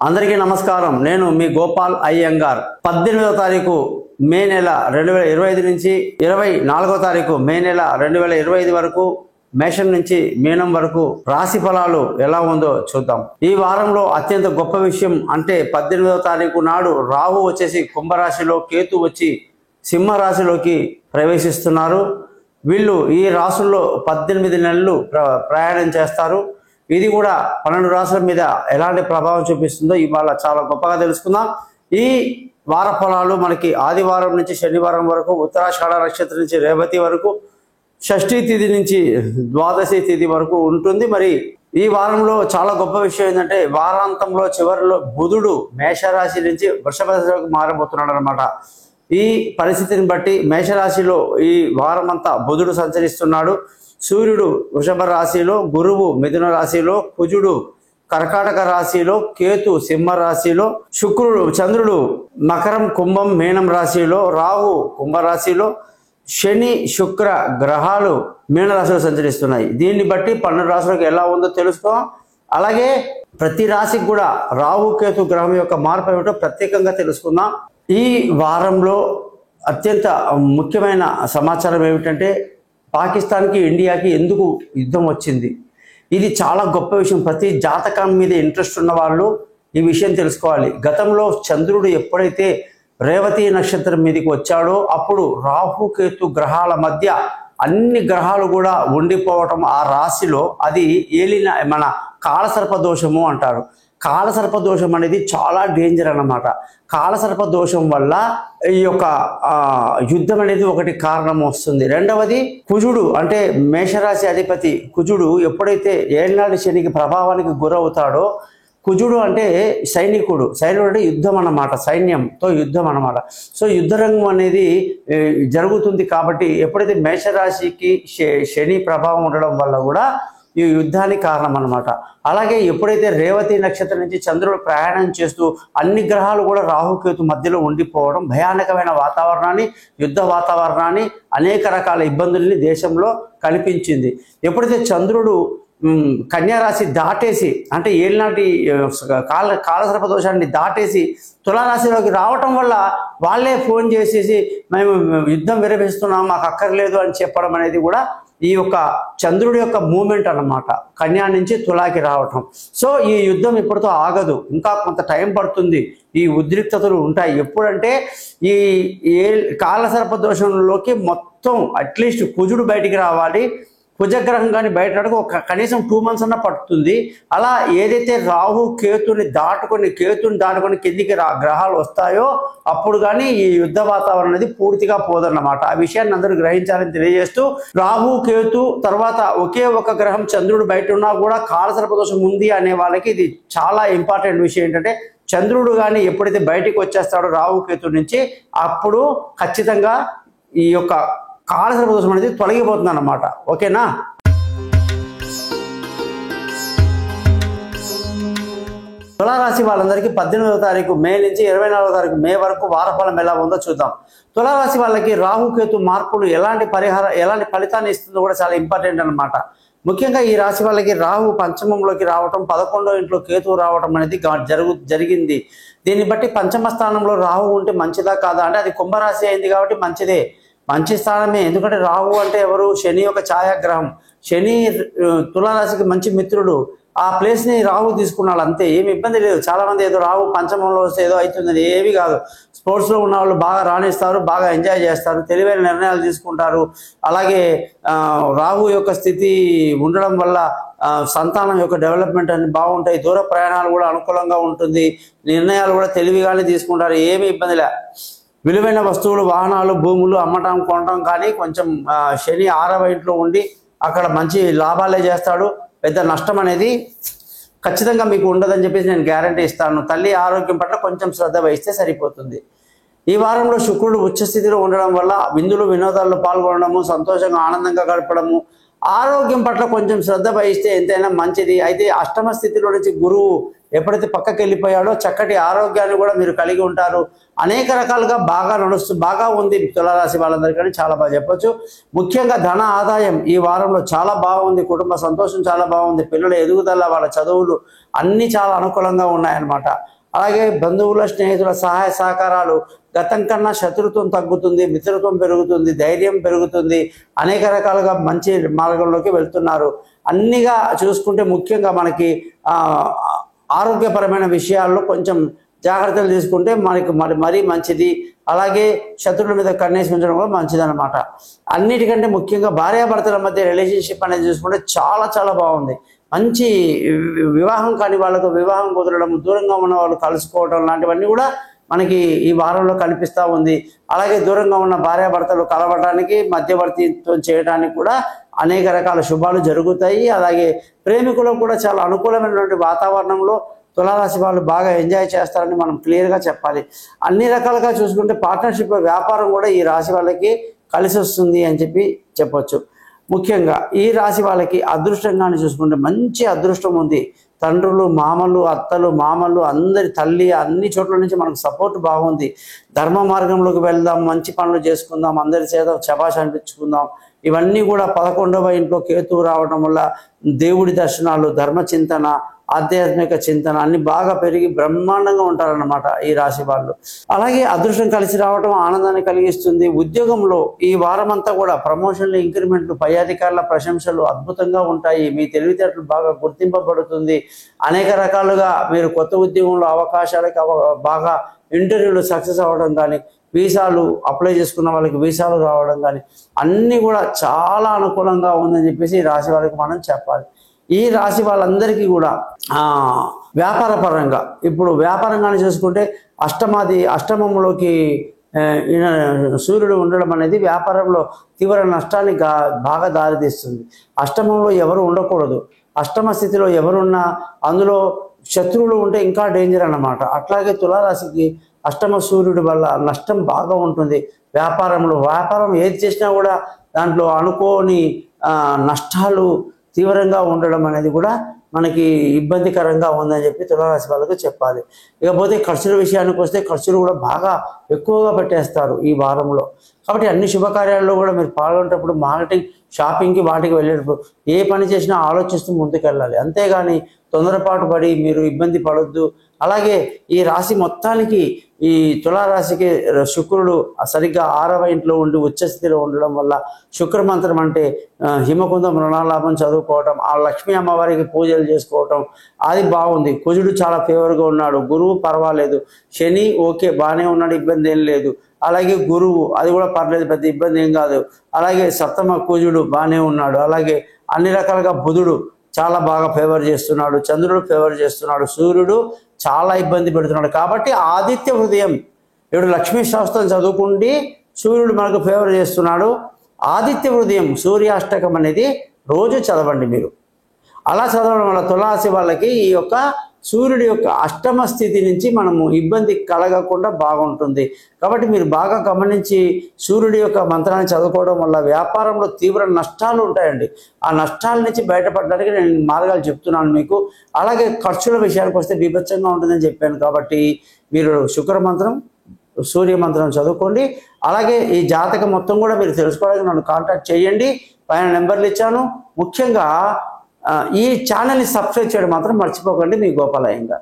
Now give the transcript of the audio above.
అందరికీ నమస్కారం. నేను మీ గోపాల్ అయ్యంగార్. 18వ తారీఖు మే నెల 2025 నుంచి 24వ తారీఖు మే నెల 2025 వరకు మేషం నుంచి మీనం వరకు రాశి ఫలాలు ఎలా ఉందో చూద్దాం. ఈ వారంలో అత్యంత గొప్ప విషయం అంటే 18వ తారీఖు నాడు రాహు వచ్చేసి కుంభరాశిలో, కేతు వచ్చి సింహరాశిలోకి ప్రవేశిస్తున్నారు. వీళ్ళు ఈ రాశుల్లో 18 నెలలు ప్రయాణం చేస్తారు. ఇది కూడా 12 రాశుల మీద ఎలాంటి ప్రభావం చూపిస్తుందో ఇవాళ చాలా గొప్పగా తెలుసుకుందాం. ఈ వార ఫలాలు మనకి ఆదివారం నుంచి శనివారం వరకు, ఉత్తరాషాఢ నక్షత్రం నుంచి రేవతి వరకు, షష్ఠీ తిథి నుంచి ద్వాదశి తిథి వరకు ఉంటుంది. మరి ఈ వారంలో చాలా గొప్ప విషయం ఏంటంటే వారాంతంలో చివరిలో బుధుడు మేషరాశి నుంచి వృషభ రాశిలోకి మారబోతున్నాడు అనమాట. ఈ పరిస్థితిని బట్టి మేషరాశిలో ఈ వారం అంతా బుధుడు సంచరిస్తున్నాడు. సూర్యుడు వృషభ రాశిలో, గురువు మిథున రాశిలో, కుజుడు కర్కాటక రాశిలో, కేతు సింహ రాశిలో, చంద్రుడు మకరం, కుంభం, మీనం రాశిలో, రాహు కుంభరాశిలో, శని శుక్ర గ్రహాలు మీనరాశిలో సంచరిస్తున్నాయి. దీన్ని బట్టి 12 రాశులకు ఎలా ఉందో తెలుసుకో. అలాగే ప్రతి రాశికి కూడా రాహు కేతు గ్రహం యొక్క మార్పు ఏమిటో ప్రత్యేకంగా తెలుసుకుందాం. ఈ వారంలో అత్యంత ముఖ్యమైన సమాచారం ఏమిటంటే పాకిస్తాన్కి ఇండియాకి ఎందుకు యుద్ధం వచ్చింది. ఇది చాలా గొప్ప విషయం. ప్రతి జాతకం మీద ఇంట్రెస్ట్ ఉన్న వాళ్ళు ఈ విషయం తెలుసుకోవాలి. గతంలో చంద్రుడు ఎప్పుడైతే రేవతి నక్షత్రం మీదకి వచ్చాడో అప్పుడు రాహుకేతు గ్రహాల మధ్య అన్ని గ్రహాలు కూడా ఉండిపోవటం ఆ రాశిలో అది ఏలిన మన కాలసర్ప దోషము అంటారు. కాలసర్ప దోషం అనేది చాలా డేంజర్ అన్నమాట. కాలసర్ప దోషం వల్ల ఈ యొక్క యుద్ధం అనేది ఒకటి కారణం వస్తుంది. రెండవది కుజుడు అంటే మేషరాశి అధిపతి కుజుడు ఎప్పుడైతే ఏళ్ళనాటి శనికి ప్రభావానికి గురవుతాడో, కుజుడు అంటే సైనికుడు అంటే యుద్ధం అన్నమాట, సైన్యంతో యుద్ధం అన్నమాట. సో యుద్ధరంగం అనేది జరుగుతుంది. కాబట్టి ఎప్పుడైతే మేషరాశికి శని ప్రభావం ఉండడం వల్ల కూడా ఈ యుద్ధానికి కారణం అన్నమాట. అలాగే ఎప్పుడైతే రేవతి నక్షత్రం నుంచి చంద్రుడు ప్రయాణం చేస్తూ అన్ని గ్రహాలు కూడా రాహుకేతు మధ్యలో ఉండిపోవడం భయానకమైన వాతావరణాన్ని, యుద్ధ వాతావరణాన్ని, అనేక రకాల ఇబ్బందుల్ని దేశంలో కల్పించింది. ఎప్పుడైతే చంద్రుడు కన్యారాశి దాటేసి అంటే ఏళ్ళనాటి కాలసర్ప దోషాన్ని దాటేసి తులారాశిలోకి రావటం వల్ల వాళ్ళే ఫోన్ చేసేసి మేము యుద్ధం విరమిస్తున్నాం, మాకు అక్కర్లేదు అని చెప్పడం అనేది కూడా ఈ యొక్క చంద్రుడి యొక్క మూమెంట్ అన్నమాట, కన్యా నుంచి తులాకి రావటం. సో ఈ యుద్ధం ఇప్పటితో ఆగదు, ఇంకా కొంత టైం పడుతుంది. ఈ ఉద్రిక్తతలు ఉంటాయి. ఎప్పుడంటే ఈ కాలసర్ప దోషంలోకి మొత్తం అట్లీస్ట్ కుజుడు బయటికి రావాలి, కుజగ్రహం కానీ బయటకు ఒక కనీసం 2 months అన్న పడుతుంది. అలా ఏదైతే రాహు కేతుని దాటుకొని కిందికి గ్రహాలు వస్తాయో అప్పుడు కానీ ఈ యుద్ధ వాతావరణం అనేది పూర్తిగా పోదన్నమాట. ఆ విషయాన్ని అందరూ గ్రహించాలని తెలియజేస్తూ, రాహు కేతు తర్వాత ఒకే ఒక గ్రహం చంద్రుడు బయట ఉన్నా కూడా కాలసర్పదోషం ఉంది అనే వాళ్ళకి ఇది చాలా ఇంపార్టెంట్ విషయం. ఏంటంటే చంద్రుడు కానీ ఎప్పుడైతే బయటికి వచ్చేస్తాడో రాహు కేతు నుంచి అప్పుడు ఖచ్చితంగా ఈ యొక్క కాలసర్ప దోషం అనేది తొలగిపోతుంది అన్నమాట. ఓకేనా? తులారాశి వాళ్ళందరికీ 18వ తారీఖు మే నుంచి 24వ తారీఖు మే వరకు వారఫలం ఎలా ఉందో చూద్దాం. తులారాశి వాళ్ళకి రాహుకేతు మార్పులు ఎలాంటి ఫలితాన్ని ఇస్తుందో కూడా చాలా ఇంపార్టెంట్ అన్నమాట. ముఖ్యంగా ఈ రాశి వాళ్ళకి రాహు పంచమంలోకి రావటం, 11వ ఇంట్లో కేతు రావటం అనేది జరిగింది. దీన్ని బట్టి పంచమ స్థానంలో రాహు ఉంటే మంచిదా కాదా అంటే అది కుంభరాశి అయింది కాబట్టి మంచిదే, మంచి స్థానమే. ఎందుకంటే రాహు అంటే ఎవరు? శని యొక్క ఛాయాగ్రహం. శని తులారాశికి మంచి మిత్రుడు. ఆ ప్లేస్ని రాహు తీసుకున్నాడు అంతే, ఏమి ఇబ్బంది లేదు. చాలామంది ఏదో రాహు పంచమంలో వస్తే ఏదో అవుతుందని ఏమీ కాదు. స్పోర్ట్స్లో ఉన్న వాళ్ళు బాగా రాణిస్తారు, బాగా ఎంజాయ్ చేస్తారు, తెలివైన నిర్ణయాలు తీసుకుంటారు. అలాగే రాహు యొక్క స్థితి ఉండడం వల్ల సంతానం యొక్క డెవలప్మెంట్ అన్ని బాగుంటాయి, దూర ప్రయాణాలు కూడా అనుకూలంగా ఉంటుంది, నిర్ణయాలు కూడా తెలివిగానే తీసుకుంటారు, ఏమీ ఇబ్బంది లే. విలువైన వస్తువులు, వాహనాలు, భూములు అమ్మటం కొనటం కానీ కొంచెం శని 6వ ఇంట్లో ఉండి అక్కడ మంచి లాభాలే చేస్తాడు. పెద్ద నష్టం అనేది ఖచ్చితంగా మీకు ఉండదని చెప్పేసి నేను గ్యారంటీ ఇస్తాను. తల్లి ఆరోగ్యం పట్ల కొంచెం శ్రద్ధ వహిస్తే సరిపోతుంది. ఈ వారంలో శుక్రుడు ఉచ్చస్థితిలో ఉండడం వల్ల విందులు వినోదాల్లో పాల్గొనడము, సంతోషంగా ఆనందంగా గడపడము, ఆరోగ్యం పట్ల కొంచెం శ్రద్ధ వహిస్తే ఎంతైనా మంచిది. అయితే అష్టమ స్థితిలో నుంచి గురువు ఎప్పుడైతే పక్కకి వెళ్ళిపోయాడో చక్కటి ఆరోగ్యాన్ని కూడా మీరు కలిగి ఉంటారు. అనేక రకాలుగా బాగా ఉంది తులారాశి వాళ్ళందరికీ చాలా బాగా చెప్పొచ్చు. ముఖ్యంగా ధన ఆదాయం ఈ వారంలో చాలా బాగుంది. కుటుంబ సంతోషం చాలా బాగుంది. పిల్లల ఎదుగుదల, వాళ్ళ చదువులు అన్నీ చాలా అనుకూలంగా ఉన్నాయన్నమాట. అలాగే బంధువుల, స్నేహితుల సహాయ సహకారాలు, గతం కన్నా శత్రుత్వం తగ్గుతుంది, మిత్రత్వం పెరుగుతుంది, ధైర్యం పెరుగుతుంది. అనేక రకాలుగా మంచి మార్గంలోకి వెళ్తున్నారు. అన్నిగా చూసుకుంటే ముఖ్యంగా మనకి ఆరోగ్యపరమైన విషయాల్లో కొంచెం జాగ్రత్తలు తీసుకుంటే మనకి మరీ మంచిది. అలాగే శత్రువుల మీద కన్నేసి ఉంచడం కూడా మంచిదన్నమాట. అన్నిటికంటే ముఖ్యంగా భార్యాభర్తల మధ్య రిలేషన్షిప్ అనేది చూసుకుంటే చాలా చాలా బాగుంది. మంచి వివాహం కాని వాళ్ళకు వివాహం కుదరడం, దూరంగా ఉన్న వాళ్ళు కలుసుకోవడం లాంటివన్నీ కూడా మనకి ఈ వారంలో కనిపిస్తూ ఉంది. అలాగే దూరంగా ఉన్న భార్యాభర్తలు కలవడానికి, మధ్యవర్తిత్వం చేయడానికి కూడా అనేక రకాల శుభాలు జరుగుతాయి. అలాగే ప్రేమికులకు కూడా చాలా అనుకూలమైనటువంటి వాతావరణంలో తులారాశి వాళ్ళు బాగా ఎంజాయ్ చేస్తారని మనం క్లియర్గా చెప్పాలి. అన్ని రకాలుగా చూసుకుంటే పార్ట్నర్షిప్ వ్యాపారం కూడా ఈ రాశి వాళ్ళకి కలిసి వస్తుంది అని చెప్పొచ్చు. ముఖ్యంగా ఈ రాశి వాళ్ళకి అదృష్టంగానే చూసుకుంటే మంచి అదృష్టం ఉంది. తండ్రులు, మామలు, అత్తలు, మామలు, అందరి తల్లి, అన్ని చోట్ల నుంచి మనకు సపోర్ట్ బాగుంది. ధర్మ మార్గంలోకి వెళ్దాం, మంచి పనులు చేసుకుందాం, అందరి చేత శభాష్ అనిపించుకుందాం. ఇవన్నీ కూడా 11వ ఇంట్లో కేతువు రావడం వల్ల దేవుడి దర్శనాలు, ధర్మ చింతన, ఆధ్యాత్మిక చింతన అన్ని బాగా పెరిగి బ్రహ్మాండంగా ఉంటారన్నమాట ఈ రాశి వాళ్ళు. అలాగే అదృష్టం కలిసి రావడం ఆనందాన్ని కలిగిస్తుంది. ఉద్యోగంలో ఈ వారం అంతా కూడా ప్రమోషన్లు, ఇంక్రిమెంట్లు, పై అధికారుల ప్రశంసలు అద్భుతంగా ఉంటాయి. మీ తెలివితేటలు బాగా గుర్తింపబడుతుంది. అనేక రకాలుగా మీరు కొత్త ఉద్యోగంలో అవకాశాలకి బాగా ఇంటర్వ్యూలు సక్సెస్ అవ్వడం కానీ, వీసాలు అప్లై చేసుకున్న వాళ్ళకి వీసాలు రావడం కానీ అన్నీ కూడా చాలా అనుకూలంగా ఉందని చెప్పేసి ఈ రాశి వాళ్ళకి మనం చెప్పాలి. ఈ రాశి వాళ్ళందరికీ కూడా వ్యాపార పరంగా ఇప్పుడు వ్యాపారంగానే చూసుకుంటే అష్టమంలోకి సూర్యుడు ఉండడం అనేది వ్యాపారంలో తీవ్ర నష్టాన్ని బాగా దారితీస్తుంది. అష్టమంలో ఎవరు ఉండకూడదు. అష్టమ స్థితిలో ఎవరున్నా అందులో శత్రువులు ఉంటే ఇంకా డేంజర్ అన్నమాట. అట్లాగే తులారాశికి అష్టమ సూర్యుడి వల్ల నష్టం బాగా ఉంటుంది. వ్యాపారం ఏది చేసినా కూడా దాంట్లో అనుకోని నష్టాలు తీవ్రంగా ఉండడం అనేది కూడా మనకి ఇబ్బందికరంగా ఉందని చెప్పి తులారాశి వాళ్ళకు చెప్పాలి. ఇకపోతే ఖర్చుల విషయానికి వస్తే ఖర్చులు కూడా బాగా ఎక్కువగా పెట్టేస్తారు ఈ వారంలో. కాబట్టి అన్ని శుభకార్యాల్లో కూడా మీరు పాల్గొనేటప్పుడు మార్కెటింగ్, షాపింగ్కి వాటికి వెళ్ళేటప్పుడు ఏ పని చేసినా ఆలోచిస్తూ ముందుకెళ్ళాలి. అంతేగాని తొందరపాటు పడి మీరు ఇబ్బంది పడొద్దు. అలాగే ఈ రాశి మొత్తానికి, ఈ తులారాశికి శుక్రుడు సరిగ్గా 6వ ఇంట్లో ఉండి ఉచ్చస్థితిలో ఉండడం వల్ల శుక్రమంత్రం అంటే హిమకుందం రుణాలాభం చదువుకోవటం, ఆ లక్ష్మీ అమ్మవారికి పూజలు చేసుకోవటం అది బాగుంది. కుజుడు చాలా ఫేవర్గా ఉన్నాడు. గురువు పర్వాలేదు. శని ఓకే బాగానే ఉన్నాడు, ఇబ్బంది ఏం లేదు. అలాగే గురువు అది కూడా పర్లేదు, పెద్ద ఇబ్బంది ఏం కాదు. అలాగే సప్తమ కుజుడు బాగానే ఉన్నాడు. అలాగే అన్ని రకాలుగా బుధుడు చాలా బాగా ఫేవర్ చేస్తున్నాడు. చంద్రుడు ఫేవర్ చేస్తున్నాడు. సూర్యుడు చాలా ఇబ్బంది పెడుతున్నాడు. కాబట్టి ఆదిత్య హృదయం ఇప్పుడు లక్ష్మీ శాస్త్రం చదువుకుంటే సూర్యుడు మనకు ఫేవర్ చేస్తున్నాడు. ఆదిత్య హృదయం సూర్యాష్టకం అనేది రోజు చదవండి మీరు. అలా చదవడం వల్ల తులారాశి వాళ్ళకి ఈ యొక్క సూర్యుడి యొక్క అష్టమ స్థితి నుంచి మనము ఇబ్బంది కలగకుండా బాగుంటుంది. కాబట్టి మీరు బాగా గమనించి సూర్యుడి యొక్క మంత్రాన్ని చదువుకోవడం వల్ల వ్యాపారంలో తీవ్ర నష్టాలు ఉంటాయండి. ఆ నష్టాల నుంచి బయటపడడానికి నేను మార్గాలు చెప్తున్నాను మీకు. అలాగే ఖర్చుల విషయానికి వస్తే బీభత్సంగా ఉంటుందని చెప్పాను. కాబట్టి మీరు శుక్ర మంత్రం, సూర్య మంత్రం చదువుకోండి. అలాగే ఈ జాతకం మొత్తం కూడా మీరు తెలుసుకోవడానికి నన్ను కాంటాక్ట్ చేయండి. పైన నెంబర్లు ఇచ్చాను. ముఖ్యంగా ఈ ఛానల్ని సబ్స్క్రైబ్ చేయడం మాత్రం మర్చిపోకండి. మీ గోపాల్ అయ్యంగార్.